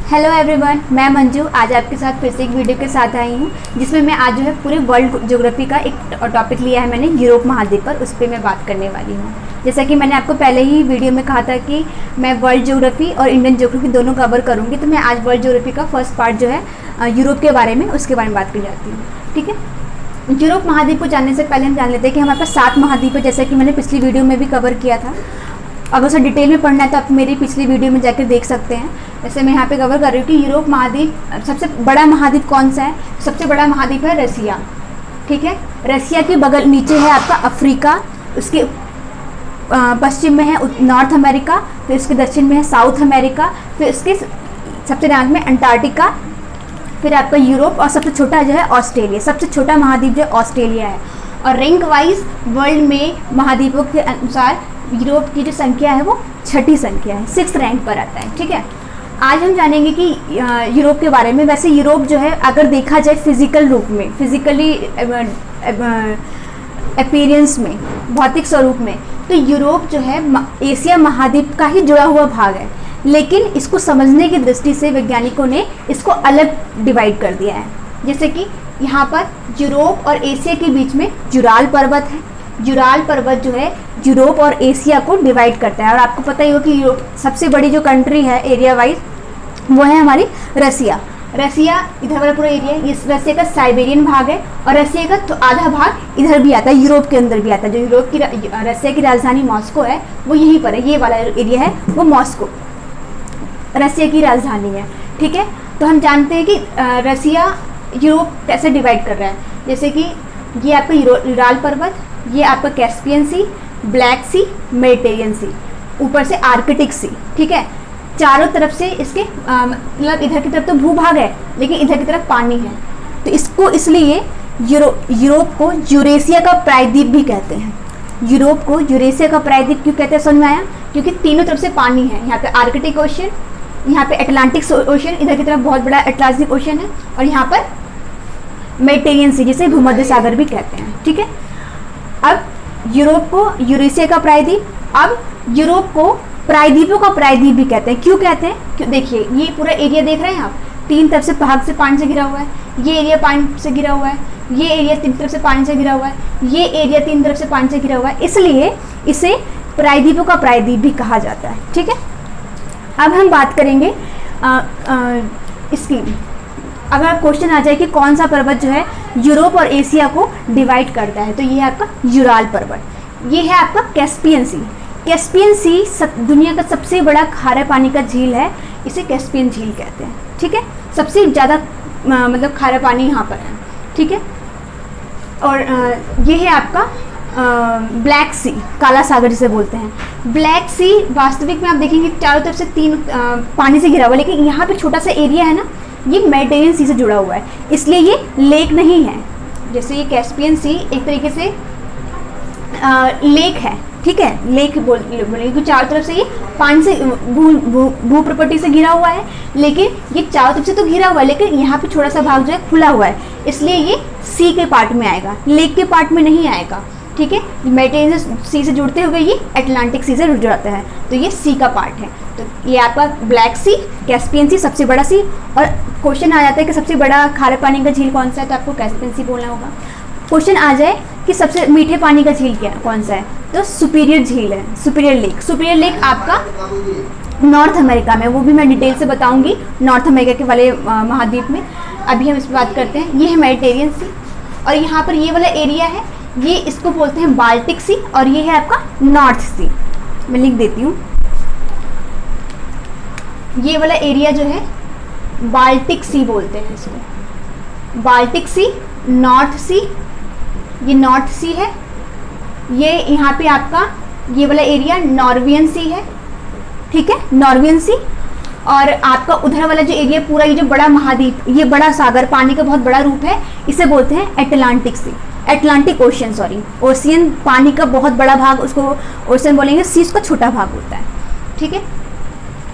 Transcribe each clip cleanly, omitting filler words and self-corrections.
Hello everyone, मैं मंजू आज आपके साथ फिर से एक वीडियो के साथ आई हूँ जिसमें मैं आज जो है पूरे वर्ल्ड ज्योग्राफी का एक टॉपिक लिया है मैंने यूरोप महाद्वीप पर। उस पर मैं बात करने वाली हूँ। जैसा कि मैंने आपको पहले ही वीडियो में कहा था कि मैं वर्ल्ड ज्योग्राफी और इंडियन ज्योग्राफी दोनों कवर करूँगी, तो मैं आज वर्ल्ड ज्योग्राफी का फर्स्ट पार्ट जो है यूरोप के बारे में, उसके बारे में बात कर जाती हूँ। ठीक है, यूरोप महाद्वीप को जानने से पहले हम जान लेते हैं कि हमारे पास 7 महाद्वीप है, जैसा कि मैंने पिछली वीडियो में भी कवर किया था। अगर उसे डिटेल में पढ़ना है तो आप मेरी पिछली वीडियो में जाकर देख सकते हैं। वैसे मैं यहाँ पे कवर कर रही हूँ कि यूरोप महाद्वीप सबसे बड़ा महाद्वीप कौन सा है। सबसे बड़ा महाद्वीप है रसिया। ठीक है, रसिया के बगल नीचे है आपका अफ्रीका, उसके पश्चिम में है नॉर्थ अमेरिका, फिर उसके दक्षिण में है साउथ अमेरिका, फिर उसके सबसे नाम में अंटार्कटिका, फिर आपका यूरोप, और सबसे छोटा जो है ऑस्ट्रेलिया। सबसे छोटा महाद्वीप जो है ऑस्ट्रेलिया है। और रैंक वाइज वर्ल्ड में महाद्वीपों के अनुसार यूरोप की जो संख्या है वो 6ठी संख्या है, 6th रैंक पर आता है। ठीक है, आज हम जानेंगे कि यूरोप के बारे में। वैसे यूरोप जो है अगर देखा जाए फिजिकल रूप में, फिजिकली अपीयरेंस में, भौतिक स्वरूप में, तो यूरोप जो है एशिया महाद्वीप का ही जुड़ा हुआ भाग है। लेकिन इसको समझने की दृष्टि से वैज्ञानिकों ने इसको अलग डिवाइड कर दिया है। जैसे कि यहाँ पर यूरोप और एशिया के बीच में जुराल पर्वत है। जुराल पर्वत जो है यूरोप और एशिया को डिवाइड करता है। और आपको पता ही हो कि यूरोप सबसे बड़ी जो कंट्री है एरिया वाइज वो है हमारी रसिया। रसिया इधर वाला पूरा एरिया है, इस रसिया का साइबेरियन भाग है, और रसिया का तो आधा भाग इधर भी आता है, यूरोप के अंदर भी आता है। जो यूरोप की रसिया की राजधानी मॉस्को है वो यहीं पर है, ये वाला एरिया है वो मॉस्को रसिया की राजधानी है। ठीक है, तो हम जानते हैं कि रसिया यूरोप कैसे डिवाइड कर रहा है। जैसे कि ये आपका यूराल पर्वत, ये आपका कैस्पियन सी, ब्लैक सी, मेडिटेरियन सी, ऊपर से आर्कटिक सी। ठीक है, चारों तरफ से इसके मतलब इधर की तरफ तो भूभाग है लेकिन इधर की तरफ पानी है, तो इसको इसलिए यूरोप को यूरेशिया का प्रायद्वीप भी कहते हैं। यूरोप को यूरेशिया का प्रायद्वीप क्यों कहते हैं समझ में आया? क्योंकि तीनों तरफ से पानी है। यहाँ पे आर्कटिक ओशन, यहाँ पे अटलांटिक ओशन, इधर की तरफ बहुत बड़ा अटलांटिक ओशन है, और यहाँ पर मेडिटेरियन सी जिसे भूमध्य सागर भी कहते हैं। ठीक है, अब यूरोप को यूरेशिया का प्रायद्वीप, अब यूरोप को प्रायद्वीपों का प्रायद्वीप भी कहते हैं। क्यों कहते हैं? क्यों, देखिए ये पूरा एरिया देख रहे हैं आप, 3 तरफ से भाग से पानी से घिरा हुआ है, ये एरिया पानी से घिरा हुआ है, ये एरिया 3 तरफ से पानी से घिरा हुआ है, ये एरिया 3 तरफ से पानी से घिरा हुआ है, इसलिए इसे प्रायद्वीपों का प्रायद्वीप भी कहा जाता है। ठीक है, अब हम बात करेंगे इसकी। अगर क्वेश्चन आ जाए कि कौन सा पर्वत जो है यूरोप और एशिया को डिवाइड करता है, तो ये है आपका यूराल पर्वत। ये है आपका कैस्पियन सी। कैस्पियन सी दुनिया का सबसे बड़ा खारे पानी का झील है, इसे कैस्पियन झील कहते हैं। ठीक है, सबसे ज़्यादा मतलब खारा पानी यहाँ पर है। ठीक है, और ये है आपका ब्लैक सी, काला सागर जिसे बोलते हैं। ब्लैक सी वास्तविक में आप देखेंगे चारों तरफ से 3 पानी से घिरा हुआ है, लेकिन यहाँ पे छोटा सा एरिया है ना, ये मेडिटेरियन सी से जुड़ा हुआ है, इसलिए ये लेक नहीं है। जैसे ये कैस्पियन सी एक तरीके से लेक है। ठीक है, लेक बोलेंगे, चारों तरफ से ये पानी से भू प्रॉपर्टी से घिरा हुआ है, लेकिन ये चारों तरफ से तो घिरा हुआ है, लेकिन यहाँ पे छोटा सा भाग जो है खुला हुआ है, इसलिए ये सी के पार्ट में आएगा, लेक के पार्ट में नहीं आएगा। ठीक है, मेडिटेरियन सी से जुड़ते हुए ये अटलांटिक सी से जुड़ जाता है, तो ये सी का पार्ट है। तो ये आपका ब्लैक सी, कैस्पियन सी सबसे बड़ा सी। और क्वेश्चन आ जाता है कि सबसे बड़ा खारे पानी का झील कौन सा है, तो आपको कैस्पियन सी बोलना होगा। क्वेश्चन आ जाए कि सबसे मीठे पानी का झील क्या कौन सा है, तो सुपीरियर झील है, सुपीरियर लेक। सुपीरियर लेक आपका नॉर्थ अमेरिका में, वो भी मैं डिटेल से बताऊंगी नॉर्थ अमेरिका के वाले महाद्वीप में। अभी हम इस पर बात करते हैं। ये है मेडिटेरियन सी, और यहाँ पर ये वाला एरिया है, ये इसको बोलते हैं बाल्टिक सी, और ये है आपका नॉर्थ सी। मैं लिख देती हूँ, ये वाला एरिया जो है बाल्टिक सी बोलते हैं इसको, बाल्टिक सी, नॉर्थ सी, ये नॉर्थ सी है। ये यहाँ पे आपका ये वाला एरिया नॉर्वियन सी है। ठीक है, नॉर्वियन सी। और आपका उधर वाला जो एरिया पूरा, ये जो बड़ा महाद्वीप, ये बड़ा सागर, पानी का बहुत बड़ा रूप है, इसे बोलते हैं अटलांटिक सी, अटलांटिक ओशियन, सॉरी ओशियन पानी का बहुत बड़ा भाग, उसको ओशियन बोलेंगे, सी उसका छोटा भाग होता है। ठीक है,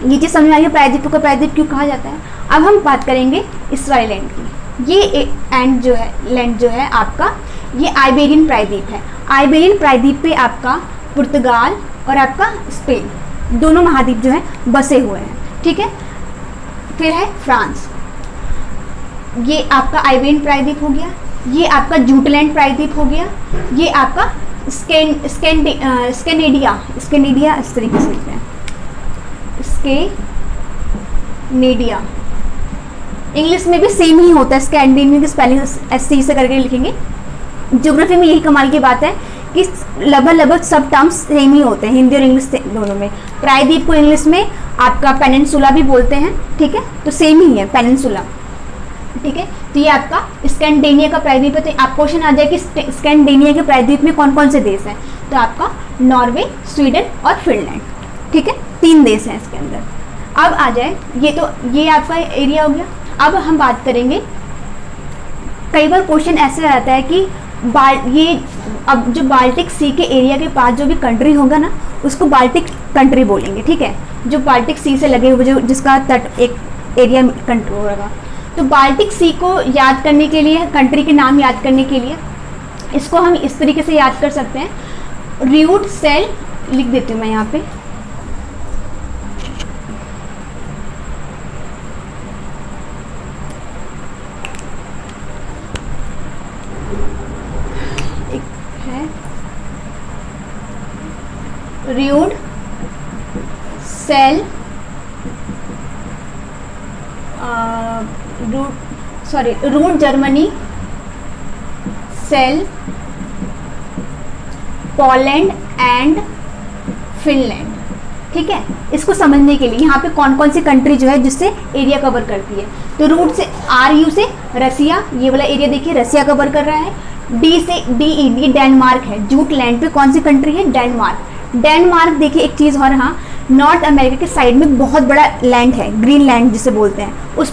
ये चीज़ समझ में आई है प्रायद्वीपों का प्रायद्वीप क्यों कहा जाता है। अब हम बात करेंगे इस वाले लैंड की। ये एंड जो है लैंड जो है आपका, ये आइबेरियन प्रायद्वीप है। आइबेरियन प्रायद्वीप पे आपका पुर्तगाल और आपका स्पेन दोनों महाद्वीप जो है बसे हुए हैं। ठीक है, फिर है फ्रांस, ये आपका आइबेरियन प्रायद्वीप हो गया, ये आपका जूटलैंड प्रायद्वीप हो गया, ये आपका स्कैंडिनेविया इस तरीके से लिखते हैं, स्कैंडिनेविया। इंग्लिश में भी सेम ही होता है, स्कैंडिनेविया की स्पेलिंग SC से करके लिखेंगे। ज्योग्राफी में यही कमाल की बात है कि लगभग सब टर्म्स सेम ही होते हैं, हिंदी और इंग्लिश दोनों में। प्रायद्वीप को इंग्लिश में आपका पेनिनसुला भी बोलते हैं, ठीक है, तो सेम ही है पेनिनसुला, ठीक है। तो ये आपका स्कैंडिनेविया का प्रायद्वीप है। तो आप क्वेश्चन आ जाए कि स्कैंडिनेविया के प्रायद्वीप में कौन कौन से देश हैं, तो आपका नॉर्वे, स्वीडन और फिनलैंड, ठीक है, 3 देश हैं इसके अंदर। अब आ जाए, ये आपका एरिया हो गया। अब हम बात करेंगे, कई बार क्वेश्चन ऐसे रहता है कि ये अब जो बाल्टिक सी के एरिया के पास जो भी कंट्री होगा ना, उसको बाल्टिक कंट्री बोलेंगे, ठीक है, जो बाल्टिक सी से लगे हुए, जो जिसका तट एक एरिया कंट्री होगा। तो बाल्टिक सी को याद करने के लिए, कंट्री के नाम याद करने के लिए, इसको हम इस तरीके से याद कर सकते हैं। र्यूड सेल लिख देती हूँ मैं यहाँ पे, र्यूड सेल रूट जर्मनी, सेल पोलैंड एंड फिनलैंड, ठीक है। इसको समझने के लिए यहाँ पे कौन कौन सी कंट्री जो है जिससे एरिया कवर करती है, तो रूट से RU से रसिया, ये वाला एरिया देखिए रसिया कवर कर रहा है। D से DE, ये डेनमार्क है। जूटलैंड पे कौन सी कंट्री है, डेनमार्क। डेनमार्क देखिए एक चीज़ और, हाँ, नॉर्थ अमेरिका के साइड में बहुत बड़ा लैंड है, ग्रीनलैंड जिसे बोलते हैं, उस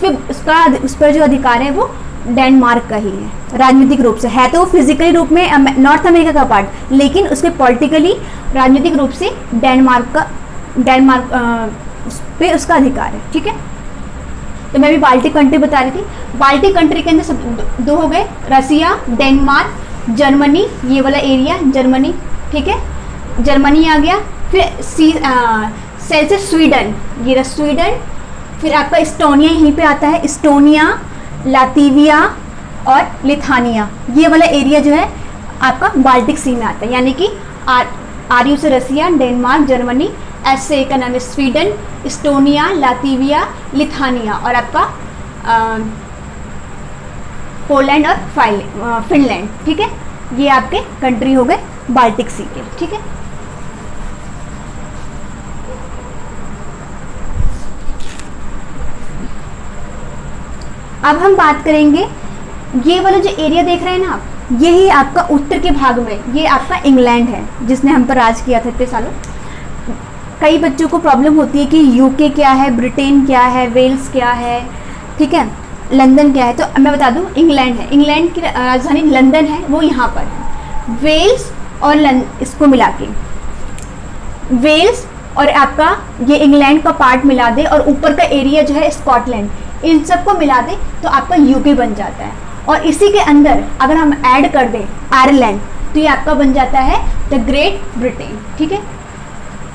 पर जो अधिकार है वो डेनमार्क का ही है राजनीतिक रूप से। है तो वो फिजिकली रूप में नॉर्थ अमेरिका का पार्ट, लेकिन उसके पॉलिटिकली राजनीतिक रूप से डेनमार्क उस पर उसका अधिकार है, ठीक है। तो मैं भी बाल्टिक कंट्री बता रही थी। बाल्टिक कंट्री के अंदर सब 2 हो गए, रसिया, डेनमार्क, जर्मनी, ये वाला एरिया जर्मनी, ठीक है, जर्मनी आ गया। फिर सेल से स्वीडन, ये रहा स्वीडन। फिर आपका इस्टोनिया यहीं पे आता है, इस्टोनिया, लातविया और लिथानिया, ये वाला एरिया जो है आपका बाल्टिक सी में आता है, यानी कि RU से रसिया, डेनमार्क, जर्मनी, S से का नाम है स्वीडन, इस्टोनिया, लातविया, लिथानिया और आपका पोलैंड और फिनलैंड, ठीक है। ये आपके कंट्री हो गए बाल्टिक सी के, ठीक है। अब हम बात करेंगे, ये वाला जो एरिया देख रहे हैं ना आप, यही आपका उत्तर के भाग में, ये आपका इंग्लैंड है जिसने हम पर राज किया था इतने सालों। कई बच्चों को प्रॉब्लम होती है कि यूके क्या है, ब्रिटेन क्या है, वेल्स क्या है, ठीक है, लंदन क्या है। तो मैं बता दूं, इंग्लैंड है, इंग्लैंड की राजधानी लंदन है, वो यहाँ पर है। वेल्स और इसको मिला के, वेल्स और आपका ये इंग्लैंड का पार्ट मिला दे और ऊपर का एरिया जो है स्कॉटलैंड, इन सबको मिला दे तो आपका यूके बन जाता है। और इसी के अंदर अगर हम ऐड कर दें आयरलैंड, तो ये आपका बन जाता है द ग्रेट ब्रिटेन, ठीक है,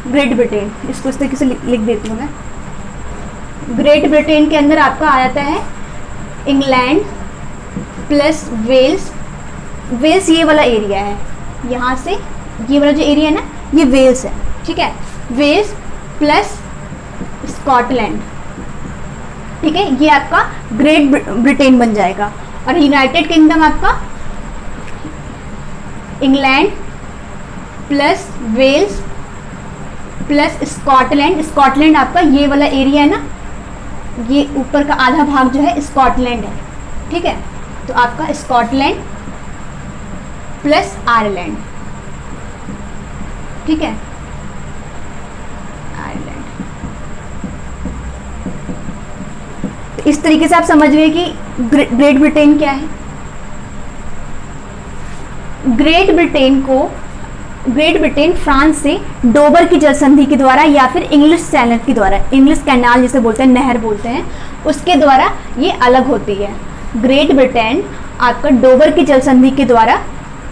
ग्रेट ब्रिटेन। इसको इस तरीके से लिख देती हूँ मैं। ग्रेट ब्रिटेन के अंदर आपका आ जाता है इंग्लैंड प्लस वेल्स। वेल्स ये वाला एरिया है, यहाँ से ये वाला जो एरिया है ना, ये वेल्स है, ठीक है, वेल्स प्लस स्कॉटलैंड, ठीक है, ये आपका ग्रेट ब्रिटेन बन जाएगा। और यूनाइटेड किंगडम आपका England plus Wales plus Scotland. Scotland आपका ये वाला एरिया है ना, ये ऊपर का आधा भाग जो है स्कॉटलैंड है, ठीक है। तो आपका स्कॉटलैंड प्लस आयरलैंड, ठीक है, आयरलैंड। तो इस तरीके से आप समझ गए कि ग्रेट ब्रिटेन क्या है। ग्रेट ब्रिटेन फ्रांस से डोबर की जल संधि के द्वारा या फिर इंग्लिश चैनल के द्वारा, इंग्लिश कैनाल जिसे बोलते हैं, नहर बोलते हैं, उसके द्वारा ये अलग होती है। ग्रेट ब्रिटेन आपका डोबर की जल संधि के द्वारा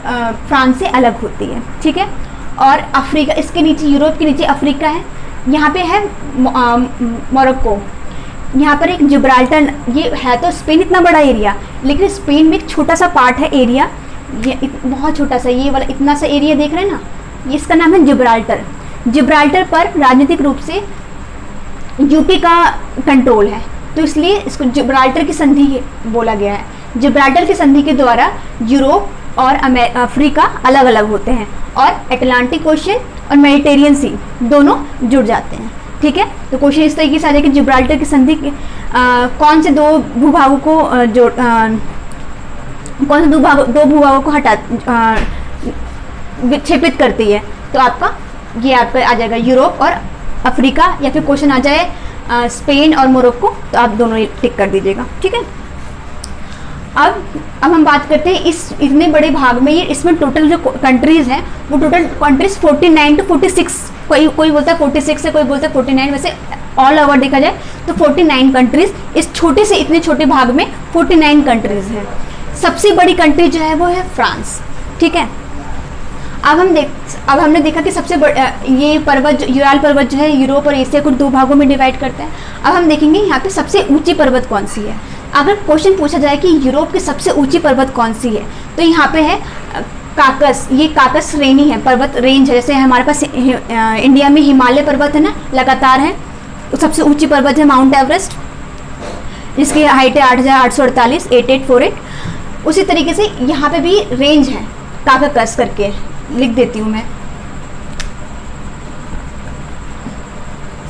फ्रांस से अलग होती है, ठीक है। और अफ्रीका, इसके नीचे यूरोप के नीचे अफ्रीका है, यहाँ पे है मोरक्को। यहाँ पर एक जिब्राल्टर, ये है तो स्पेन इतना बड़ा एरिया, लेकिन स्पेन में एक छोटा सा पार्ट है एरिया, ये बहुत छोटा सा, ये वाला इतना सा एरिया देख रहे हैं ना, ये इसका नाम है जिब्राल्टर। जिब्राल्टर पर राजनीतिक रूप से यूपी का कंट्रोल है, तो इसलिए इसको जिब्राल्टर की संधि बोला गया है। जिब्राल्टर की संधि के द्वारा यूरोप और अफ्रीका अलग अलग होते हैं और अटलांटिक ओशन और मेडिटेरियन सी दोनों जुड़ जाते हैं। ठीक है, तो क्वेश्चन इस तरीके से आ जाएगा कि जिब्राल्टर की संधि कौन से दो भूभागों को दो भूभागों को हटा विक्षेपित करती है, तो आपका ये आपका आ जाएगा यूरोप और अफ्रीका, या फिर क्वेश्चन आ जाए स्पेन और मोरक्को, तो आप दोनों ही टिक कर दीजिएगा। ठीक है, अब हम बात करते हैं इस इतने बड़े भाग में, ये इसमें टोटल जो कंट्रीज हैं वो टोटल कंट्रीज 49 टू 46, कोई बोलता है 46 है, कोई बोलता है 49, वैसे ऑल ओवर देखा जाए तो 49 कंट्रीज, इस छोटे से इतने छोटे भाग में 49 कंट्रीज हैं। सबसे बड़ी कंट्री जो है वो है फ्रांस। ठीक है, अब हमने देखा कि सबसे ये पर्वत यूराल पर्वत जो है यूरोप और एशिया को दो भागों में डिवाइड करता है। अब हम देखेंगे यहाँ पे सबसे ऊंची पर्वत कौन सी है। अगर क्वेश्चन पूछा जाए कि यूरोप की सबसे ऊंची पर्वत कौन सी है, तो यहाँ पे है काकस, ये काकस श्रेणी है, पर्वत रेंज है। जैसे हमारे पास इंडिया में हिमालय पर्वत है ना, लगातार है, तो सबसे ऊंची पर्वत है माउंट एवरेस्ट, जिसकी हाइट है 8,848 8848। उसी तरीके से यहाँ पे भी रेंज है काकस करके, लिख देती हूँ मैं,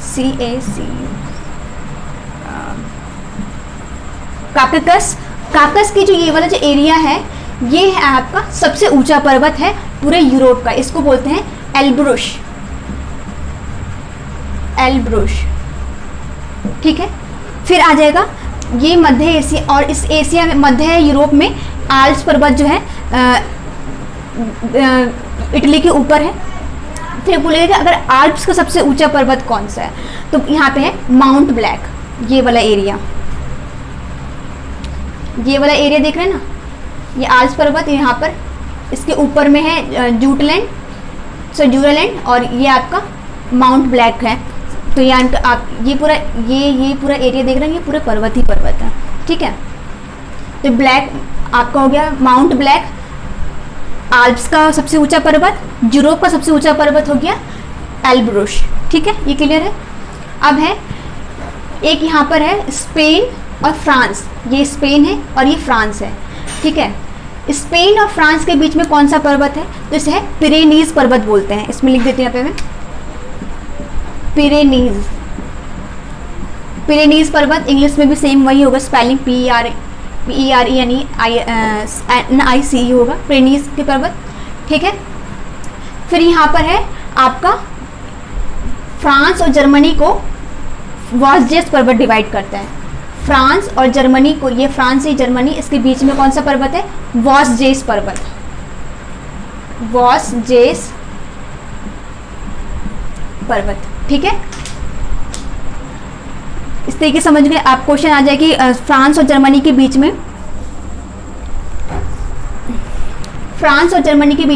CAC काकस की जो ये वाला जो एरिया है, ये है आपका सबसे ऊंचा पर्वत है पूरे यूरोप का, इसको बोलते हैं एल्ब्रुश। ठीक है, फिर आ जाएगा ये मध्य एशिया, और इस एशिया में मध्य यूरोप में आल्प्स पर्वत जो है इटली के ऊपर है। फिर बोलेगा अगर आल्प्स का सबसे ऊंचा पर्वत कौन सा है, तो यहाँ पे है माउंट ब्लैक, ये वाला एरिया देख रहे हैं ना, ये आल्प्स पर्वत, यहाँ पर इसके ऊपर में है जूरालैंड, और ये आपका माउंट ब्लैक है। तो ये आप ये पूरा एरिया देख रहे हैं, ये पूरे पर्वत ही पर्वत है। ठीक है, तो ब्लैक आपका हो गया माउंट ब्लैक, आल्प्स का सबसे ऊंचा पर्वत, यूरोप का सबसे ऊंचा पर्वत हो गया एल्ब्रुश। ठीक है, ये क्लियर है। अब है एक यहाँ पर है स्पेन और फ्रांस, ये स्पेन है और ये फ्रांस है। ठीक है, स्पेन और फ्रांस के बीच में कौन सा पर्वत है, तो इसे है पिरेनीज पर्वत बोलते हैं। इसमें लिख देते हैं यहाँ पे मैं, पिरेनीज पर्वत, इंग्लिश में भी सेम वही होगा, स्पेलिंग PERENIC होगा, पिरेनीज के पर्वत। ठीक है, फिर यहाँ पर है आपका फ्रांस और जर्मनी को वॉस्जेस पर्वत डिवाइड करता है। फ्रांस और जर्मनी को, ये फ्रांस से जर्मनी, इसके बीच में कौन सा पर्वत है, वॉस्जेस पर्वत, ठीक है, इस तरीके समझ गए आप। क्वेश्चन आ जाए कि फ्रांस और जर्मनी के बीच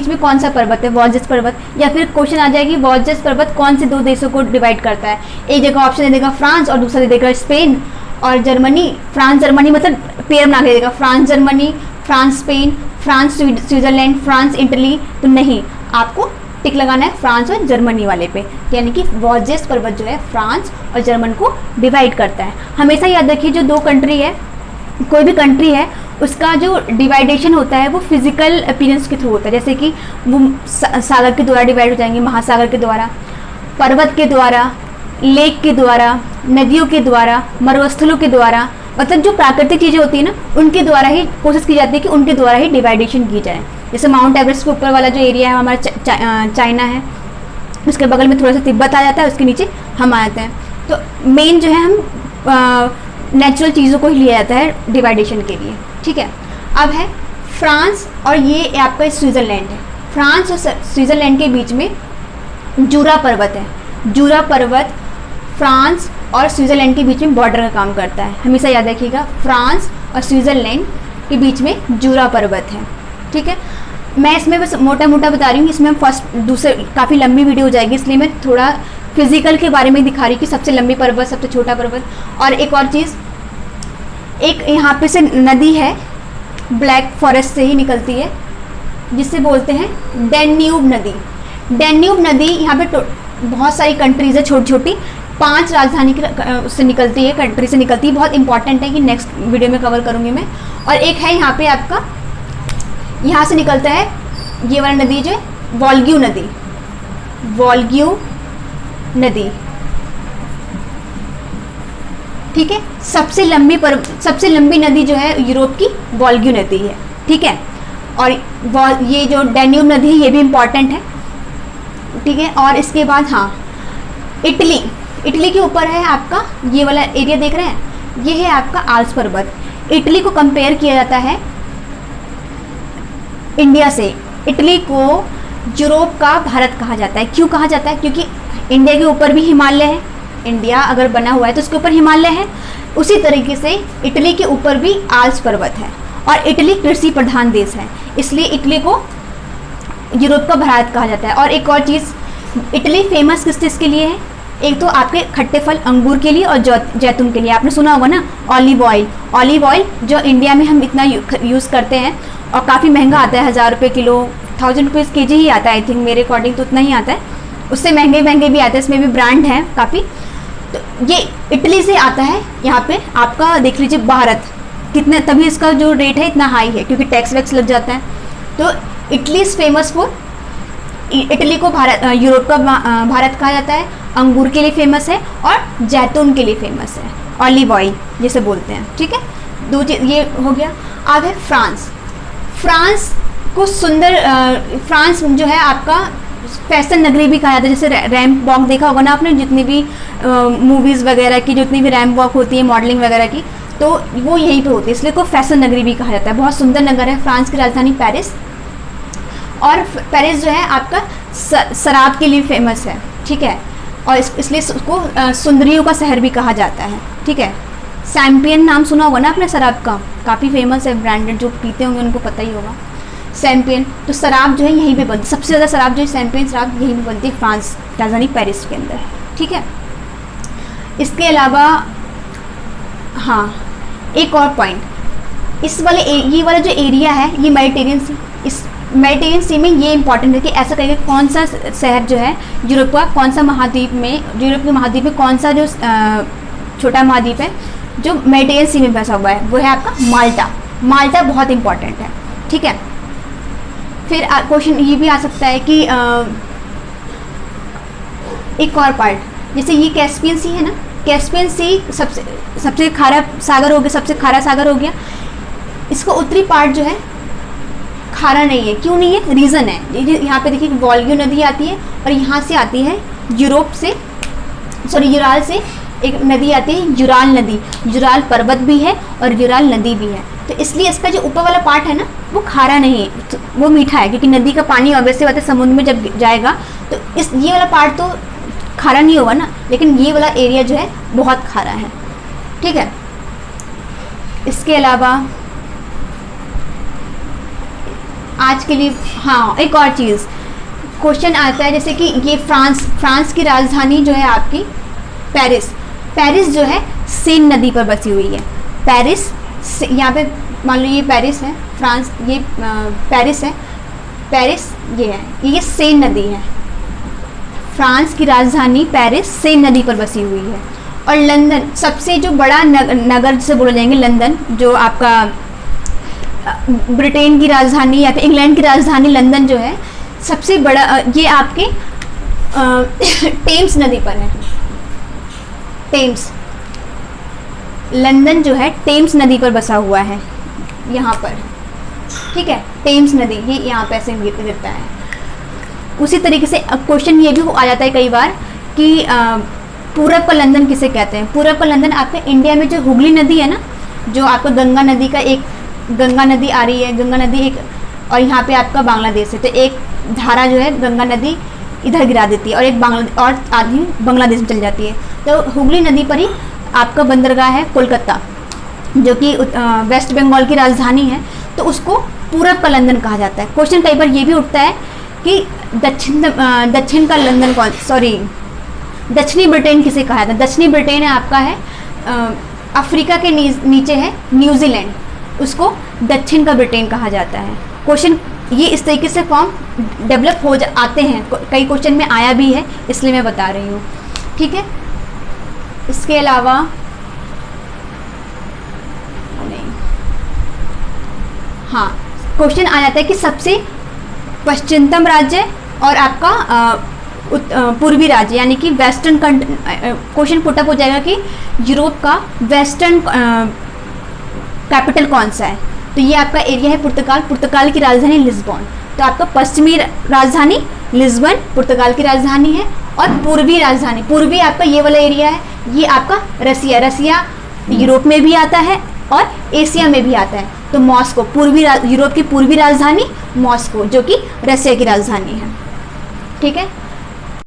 में कौन सा पर्वत है, वॉस्जेस पर्वत, या फिर क्वेश्चन आ जाएगी वॉस्जेस पर्वत कौन से दो देशों को डिवाइड करता है। एक जगह ऑप्शन दे देगा फ्रांस और दूसरा दे देगा स्पेन और जर्मनी। फ्रांस जर्मनी मतलब पेयर बना के देगा, France Germany, France Spain, France Switzerland, France Italy, तो नहीं, आपको टिक लगाना है फ्रांस और जर्मनी वाले पे, यानी कि वॉस्जेस पर्वत जो है फ्रांस और जर्मन को डिवाइड करता है। हमेशा याद रखिए जो दो कंट्री है, कोई भी कंट्री है, उसका जो डिवाइडेशन होता है वो फिजिकल अपीयरेंस के थ्रू होता है। जैसे कि वो सागर के द्वारा डिवाइड हो जाएंगे, महासागर के द्वारा, पर्वत के द्वारा, लेक के द्वारा, नदियों के द्वारा, मरुस्थलों के द्वारा, मतलब जो प्राकृतिक चीज़ें होती है ना, उनके द्वारा ही कोशिश की जाती है कि उनके द्वारा ही डिवाइडेशन की जाए। जैसे माउंट एवरेस्ट के ऊपर वाला जो एरिया है हमारा चाइना है, उसके बगल में थोड़ा सा तिब्बत आ जाता है, उसके नीचे हम आ जाते हैं। तो मेन जो है हम नेचुरल चीज़ों को ही लिया जाता है डिवाइडेशन के लिए। ठीक है, अब है फ्रांस और ये आपका स्विट्ज़रलैंड है। फ्रांस और स्विट्ज़रलैंड के बीच में जूरा पर्वत है। जूरा पर्वत फ्रांस और स्विट्ज़रलैंड के बीच में बॉर्डर का काम करता है। हमेशा याद रखिएगा, फ्रांस और स्विट्ज़रलैंड के बीच में जूरा पर्वत है। ठीक है, मैं इसमें बस मोटा मोटा बता रही हूँ, इसमें हम दूसरे काफ़ी लंबी वीडियो हो जाएगी, इसलिए मैं थोड़ा फिजिकल के बारे में दिखा रही कि सबसे लंबी पर्वत, सबसे छोटा पर्वत। और एक और चीज़, एक यहाँ पे से नदी है, ब्लैक फॉरेस्ट से ही निकलती है, जिसे बोलते हैं डैन्यूब नदी। डैन्यूब नदी यहाँ पे बहुत सारी कंट्रीज है छोटी छोटी, 5 राजधानी से निकलती है, कंट्री से निकलती है, बहुत इंपॉर्टेंट है कि नेक्स्ट वीडियो में कवर करूँगी मैं। और एक है यहाँ पे आपका, यहाँ से निकलता है ये वाला नदी जो है वोल्ग्यू नदी, वोल्ग्यू नदी, ठीक है। सबसे लंबी नदी जो है यूरोप की वोल्ग्यू नदी है, ठीक है। और ये जो डैन्यूब नदी है ये भी इम्पॉर्टेंट है, ठीक है। और इसके बाद हाँ, इटली के ऊपर है आपका ये वाला एरिया देख रहे हैं, ये है आपका आल्प्स पर्वत। इटली को कंपेयर किया जाता है इंडिया से। इटली को यूरोप का भारत कहा जाता है। क्यों कहा जाता है? क्योंकि इंडिया के ऊपर भी हिमालय है, इंडिया अगर बना हुआ है तो उसके ऊपर हिमालय है, उसी तरीके से इटली के ऊपर भी आल्प्स पर्वत है। और इटली कृषि प्रधान देश है, इसलिए इटली को यूरोप का भारत कहा जाता है। और एक और चीज़, इटली फेमस किस चीज़ के लिए है? एक तो आपके खट्टे फल अंगूर के लिए और जैतून के लिए। आपने सुना होगा ना ऑलिव ऑयल जो इंडिया में हम इतना यूज़ करते हैं और काफ़ी महंगा आता है, 1000 रुपये किलो, 1000 रुपीज़ के जी ही आता है आई थिंक, मेरे अकॉर्डिंग तो उतना ही आता है, उससे महंगे भी आते हैं, इसमें भी ब्रांड है काफ़ी। तो ये इटली से आता है यहाँ पे आपका, देख लीजिए भारत कितना, तभी इसका जो रेट है इतना हाई है क्योंकि टैक्स वैक्स लग जाता है। तो Italy is famous for, Italy को यूरोप का भारत कहा जाता है, अंगूर के लिए फेमस है और जैतून के लिए फेमस है, ऑलिव ऑयल जिसे बोलते हैं, ठीक है। दो चीज़ ये हो गया। अब है फ्रांस को फ्रांस जो है आपका फैशन नगरी भी कहा जाता है। जैसे रैम्प वॉक देखा होगा ना आपने, जितनी भी मूवीज़ वगैरह की जितनी भी रैम्प वॉक होती है मॉडलिंग वगैरह की, तो वो यहीं पे होती है, इसलिए को फैशन नगरी भी कहा जाता है। बहुत सुंदर नगर है फ्रांस की राजधानी पेरिस। और पेरिस जो है आपका शराब के लिए फेमस है, ठीक है, और इसलिए उसको सुंदरियों का शहर भी कहा जाता है, ठीक है। शैम्पियन नाम सुना होगा ना आपने शराब का, काफ़ी फेमस है, ब्रांडेड, जो पीते होंगे उनको पता ही होगा शैम्पियन। तो शराब जो है यहीं पे बनती, सबसे ज़्यादा शराब जो है शैम्पियन शराब यहीं पे बनती है फ्रांस राजधानी पेरिस के अंदर, ठीक है। इसके अलावा हाँ, एक और पॉइंट, ये वाला जो एरिया है ये मेडिटेरियन सी, इस मेडिटेरियन सी में ये इंपॉर्टेंट है कि ऐसा करेंगे कौन सा शहर जो है यूरोप का, कौन सा महाद्वीप में, यूरोप के महाद्वीप में कौन सा जो छोटा महाद्वीप है जो मेडिटेरियन सी में बसा हुआ है, वो है आपका माल्टा। माल्टा बहुत इंपॉर्टेंट है, ठीक है। फिर क्वेश्चन ये भी आ सकता है कि एक और पार्ट, जैसे ये कैस्पियन सी है ना, कैस्पियन सी सबसे खारा सागर हो गया, सबसे खारा सागर हो गया। इसका उत्तरी पार्ट जो है खारा नहीं है। क्यों नहीं है? रीज़न है, यहाँ पे देखिए वोल्ग्यू नदी आती है और यहाँ से आती है यूराल से एक नदी आती है, यूराल नदी। यूराल पर्वत भी है और यूराल नदी भी है, तो इसलिए इसका जो ऊपर वाला पार्ट है ना वो खारा नहीं है, तो वो मीठा है, क्योंकि नदी का पानी ऑब्वियसली बात है समुद्र में जब जाएगा तो ये वाला पार्ट तो खारा नहीं होगा ना, लेकिन ये वाला एरिया जो है बहुत खारा है, ठीक है। इसके अलावा आज के लिए हाँ, एक और चीज़ क्वेश्चन आता है, जैसे कि ये फ्रांस की राजधानी जो है आपकी पेरिस जो है सेन नदी पर बसी हुई है। पेरिस यहाँ पे मान लो ये पेरिस है, फ्रांस ये पेरिस है, पेरिस ये है, ये सेन नदी है। फ्रांस की राजधानी पेरिस सेन नदी पर बसी हुई है। और लंदन सबसे जो बड़ा नगर से बोला जाएंगे, लंदन जो आपका ब्रिटेन की राजधानी या फिर इंग्लैंड की राजधानी लंदन जो है सबसे बड़ा, ये आपके टेम्स नदी पर है। टेम्स, लंदन जो है टेम्स नदी पर बसा हुआ है यहाँ पर, ठीक है। टेम्स नदी ये यहाँ पे ऐसे गिरता है। उसी तरीके से अब क्वेश्चन ये भी आ जाता है कई बार कि पूरब का लंदन किसे कहते हैं। पूरब का लंदन आपके इंडिया में जो हुगली नदी है ना, जो आपका गंगा नदी का एक गंगा नदी आ रही है, गंगा नदी एक, और यहाँ पे आपका बांग्लादेश है, तो एक धारा जो है गंगा नदी इधर गिरा देती है और एक आधी बांग्लादेश में चल जाती है। तो हुगली नदी पर ही आपका बंदरगाह है कोलकाता, जो कि वेस्ट बंगाल की राजधानी है, तो उसको पूरब का लंदन कहा जाता है। क्वेश्चन कई बार ये भी उठता है कि दक्षिण का लंदन दक्षिणी ब्रिटेन किसे कहा जाता है? दक्षिणी ब्रिटेन आपका है अफ्रीका के नीचे है न्यूजीलैंड, उसको दक्षिण का ब्रिटेन कहा जाता है। क्वेश्चन ये इस तरीके से फॉर्म डेवलप हो आते हैं, कई क्वेश्चन में आया भी है, इसलिए मैं बता रही हूँ, ठीक है। इसके अलावा नहीं, हाँ क्वेश्चन आ जाता है कि सबसे पश्चिमतम राज्य और आपका पूर्वी राज्य, यानी कि वेस्टर्न क्वेश्चन पुटअप हो जाएगा कि यूरोप का वेस्टर्न कैपिटल कौन सा है? तो ये आपका एरिया है पुर्तगाल, पुर्तगाल की राजधानी लिस्बन। तो आपका पश्चिमी राजधानी लिस्बन पुर्तगाल की राजधानी है, और पूर्वी राजधानी, पूर्वी आपका ये वाला एरिया है, ये आपका रसिया, रसिया यूरोप में भी आता है और एशिया में भी आता है। तो मॉस्को, यूरोप की पूर्वी राजधानी मॉस्को, जो कि रसिया की राजधानी है, ठीक है।